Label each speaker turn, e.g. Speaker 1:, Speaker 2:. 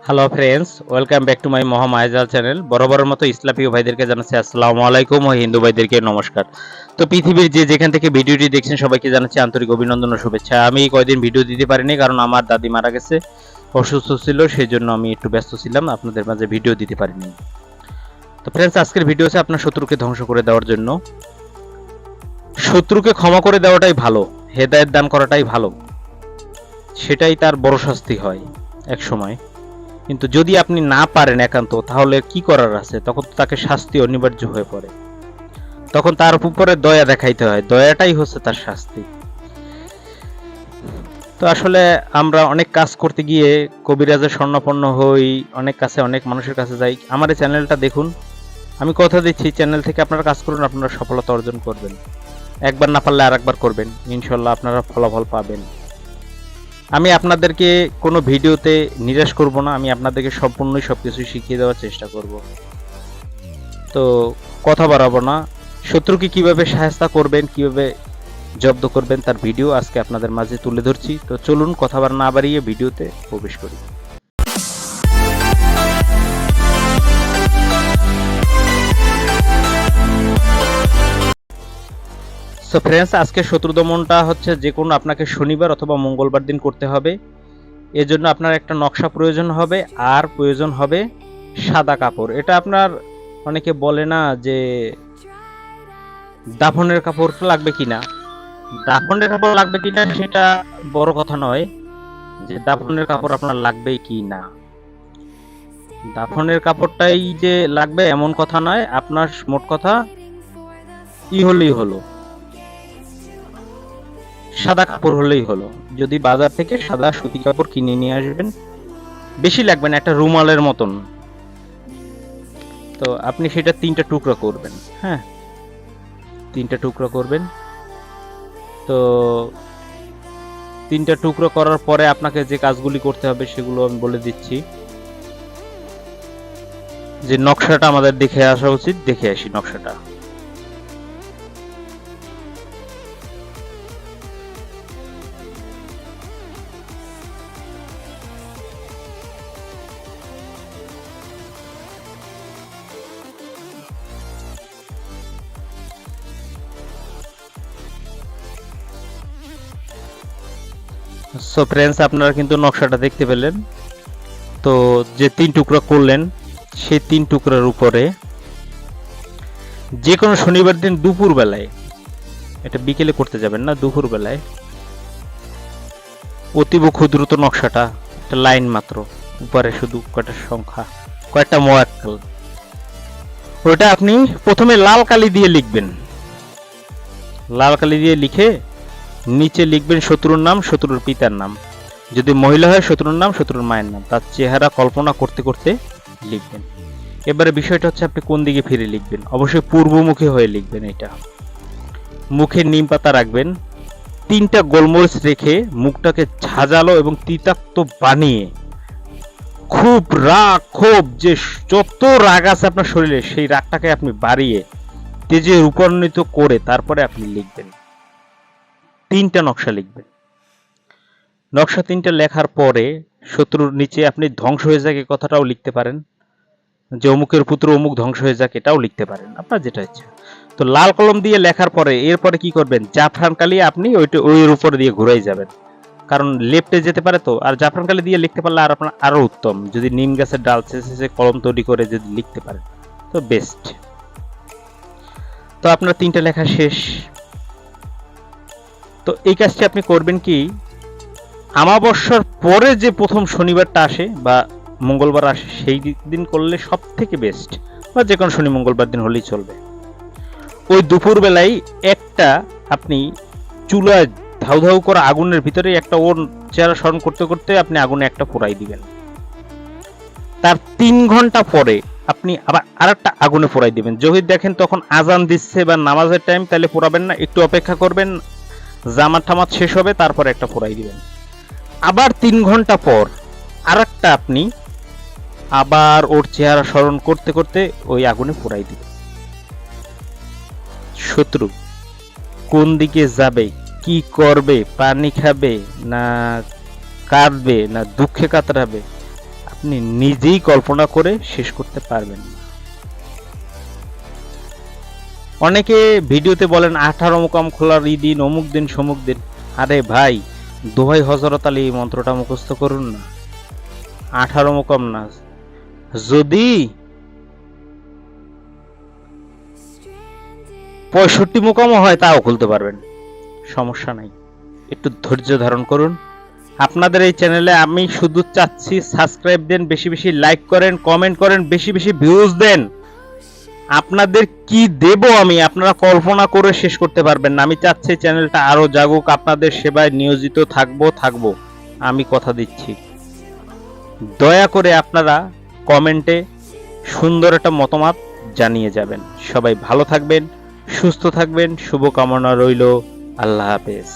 Speaker 1: Hello friends, welcome back to my Mahamayajal channel. বরাবরের মতো ইসলামী ভাইদেরকে জানাচ্ছি আসসালামু আলাইকুম ও হিন্দু ভাইদেরকে নমস্কার। তো পৃথিবীর যেখান থেকে ভিডিওটি দেখছেন সবাইকে জানাচ্ছি আন্তরিক অভিনন্দন ও শুভেচ্ছা। আমি কয়েকদিন ভিডিও দিতে পারিনি কারণ আমার দাদি মারা গেছে, অসুস্থ ছিল, সেই জন্য আমি একটু ব্যস্ত ছিলাম, আপনাদের মাঝে ভিডিও দিতে পারিনি। তো ফ্রেন্ডস, আজকের ভিডিও হচ্ছে আপনার শত্রুকে ধ্বংস করে দেওয়ার জন্য। শত্রুকে ক্ষমা করে দেওয়াটাই ভালো, হেদায়েত দান করাটাই ভালো, সেটাই তার বড় শাস্তি হয় এক সময়। কিন্তু যদি আপনি না পারেন একান্ত, তাহলে কি করার আছে? তখন তাকে শাস্তি অনিবার্য হয়ে পড়ে, তখন তার উপরে দয়া দেখাইতে হয়, দয়াটাই হচ্ছে তার শাস্তি। তো আসলে আমরা অনেক কাজ করতে গিয়ে কবিরাজের স্বর্ণাপন্ন হই, অনেক কাছে অনেক মানুষের কাছে যাই। আমার এই চ্যানেলটা দেখুন, আমি কথা দিচ্ছি চ্যানেল থেকে আপনারা কাজ করুন, আপনারা সফলতা অর্জন করবেন। একবার না পারলে আর একবার করবেন, ইনশাল্লাহ আপনারা ফলাফল পাবেন। আমি আপনাদেরকে কোনো ভিডিওতে নিরাশ করব না, আমি আপনাদেরকে সম্পূর্ণই সবকিছু শিখিয়ে দেওয়ার চেষ্টা করব। তো কথা বাড়াবো না, শত্রুকে কিভাবে সহায়তা করবেন, কিভাবে জব্দ করবেন তার ভিডিও আজকে আপনাদের মাঝে তুলে ধরছি। তো চলুন কথা না বাড়িয়ে ভিডিওতে প্রবেশ করি। সো ফ্রেন্ডস, আজকে শত্রু দমনটা হচ্ছে যে কোনো আপনাকে শনিবার অথবা মঙ্গলবার দিন করতে হবে। এজন্য আপনার একটা নকশা প্রয়োজন হবে, আর প্রয়োজন হবে সাদা কাপড়। এটা আপনার অনেকে বলে না যে দাফনের কাপড় লাগবে কিনা, দাফনের কাপড় লাগবে কিনা সেটা বড় কথা নয়, যে দাফনের কাপড় আপনার লাগবে কি না। দাফনের কাপড়টাই যে লাগবে এমন কথা নয়, আপনার মোট কথা হলেই হলো, সাদা কাপড় হলেই হলো। যদি বাজার থেকে সাদা সুতি কাপড় কিনে নিয়ে আসবেন, বেশি লাগবে না, একটা রুমালের মতন। তো আপনি সেটা 3টা টুকরা করবেন। হ্যাঁ, 3টা টুকরা করবেন। তো 3টা টুকরো করার পরে আপনাকে যে কাজগুলি করতে হবে সেগুলো আমি বলে দিচ্ছি। যে নকশাটা আমাদের দেখে আসা উচিত, দেখে আসি নকশাটা। সো ফ্রেন্ডস, আপনারা কিন্তু নকশাটা দেখতে পেলেন। তো যে 3 টুকরা করলেন, সেই 3 টুকরার উপরে যে কোনো শনিবার দিন দুপুর বেলায়, এটা বিকেলে করতে যাবেন না, দুপুর বেলায় অতীব ক্ষুদ্রত নকশাটা, একটা লাইন মাত্র, উপরে শুধু কয়টা সংখ্যা, কয়েকটা মোয়াক্কেল, ওটা আপনি প্রথমে লাল কালি দিয়ে লিখবেন। লাল কালি দিয়ে লিখে নিচে লিখবেন শত্রুর নাম, শত্রুর পিতার নাম, যদি মহিলা হয় শত্রুর নাম, শত্রুর মায়ের নাম, তার চেহারা কল্পনা করতে করতে লিখবেন। এবারে বিষয়টা হচ্ছে আপনি কোন দিকে ফিরে লিখবেন, অবশ্যই পূর্বমুখী হয়ে লিখবেন। এটা মুখে নিম পাতা রাখবেন, 3টা গোলমরিচ রেখে মুখটাকে ঝাঁঝালো এবং তিক্ত বানিয়ে, খুব রাগ, ক্ষোভ, যে যত রাগ আছে আপনার শরীরে সেই রাগটাকে আপনি বাড়িয়ে তেজে রূপান্বিত করে তারপরে আপনি লিখবেন। 3টা নকশা লিখবেন। নকশা 3টা লেখার পরে শত্রুর নিচে আপনি ধ্বংস হয়ে যাক এই কথাটাও লিখতে পারেন, যে অমুকের পুত্র অমুক ধ্বংস হয়ে যাক, এটাও লিখতে পারেন, আপনার যেটা ইচ্ছা। তো লাল কলম দিয়ে লেখার পরে এরপরে কি করবেন, জাফরান কালি আপনি ওইর উপরে দিয়ে ঘুরাই যাবেন, কারণ লেফটে যেতে পারে। তো আর জাফরান কালি দিয়ে লিখতে পারলে আর আপনার আরো উত্তম, যদি নিম গাছের ডাল ছেঁচে কলম তৈরি করে যদি লিখতে পারেন তো বেস্ট। তো আপনার 3টা লেখা শেষ। তো এই কাজটি আপনি করবেন কি, আমাবস্যার পরে যে প্রথম শনিবারটা আসে বা মঙ্গলবার আসে সেই দিন করলে সব থেকে বেস্ট, বা যে কোনো শনি মঙ্গলবার দিন হলেই চলবে। ওই দুপুর বেলায় একটা আপনি চুলায় ধাউ ধাউ করা আগুনের ভিতরে একটা ওর চেহারা স্মরণ করতে করতে আপনি আগুনে একটা পোড়াই দিবেন। তার 3 ঘন্টা পরে আপনি আবার আরেকটা আগুনে পোড়াই দিবেন। যদি দেখেন তখন আজান দিচ্ছে বা নামাজের টাইম, তাহলে পোড়াবেন না, একটু অপেক্ষা করবেন, জামাত টামাত শেষ হবে, তারপরে একটা পোড়াই দিবেন। আবার 3 ঘন্টা পর আরেকটা আপনি আবার ওর চেহারা স্মরণ করতে করতে ওই আগুনে পোড়াই দিবেন। শত্রু কোন দিকে যাবে, কি করবে, পানি খাবে না কাঁদবে না দুঃখে কাতরাবে, আপনি নিজেই কল্পনা করে শেষ করতে পারবেন না। অনেকে ভিডিওতে বলেন 18 মোকাম খোলার এই দিন, অমুক দিন, সমুক দিন। আরে ভাই, দোহাই হযরত আলী এই মন্ত্রটা মুখস্থ করুন না। 18 মোকাম না, যদি 65 মোকামও হয় তাও খুলতে পারবেন, সমস্যা নাই। একটু ধৈর্য ধারণ করুন। আপনাদের এই চ্যানেলে আমি শুধু চাচ্ছি সাবস্ক্রাইব দেন, বেশি বেশি লাইক করেন, কমেন্ট করেন, বেশি বেশি ভিউজ দেন। আপনাদের কি দেব আমি আপনারা কল্পনা করে শেষ করতে পারবেন না। আমি চাচ্ছি চ্যানেলটা আরো জাগুক, আপনাদের সেবায় নিয়োজিত থাকবো, আমি কথা দিচ্ছি। দয়া করে আপনারা কমেন্টে সুন্দর একটা মতামত জানিয়ে যাবেন। সবাই ভালো থাকবেন, সুস্থ থাকবেন, শুভকামনা রইল। আল্লাহ হাফেজ।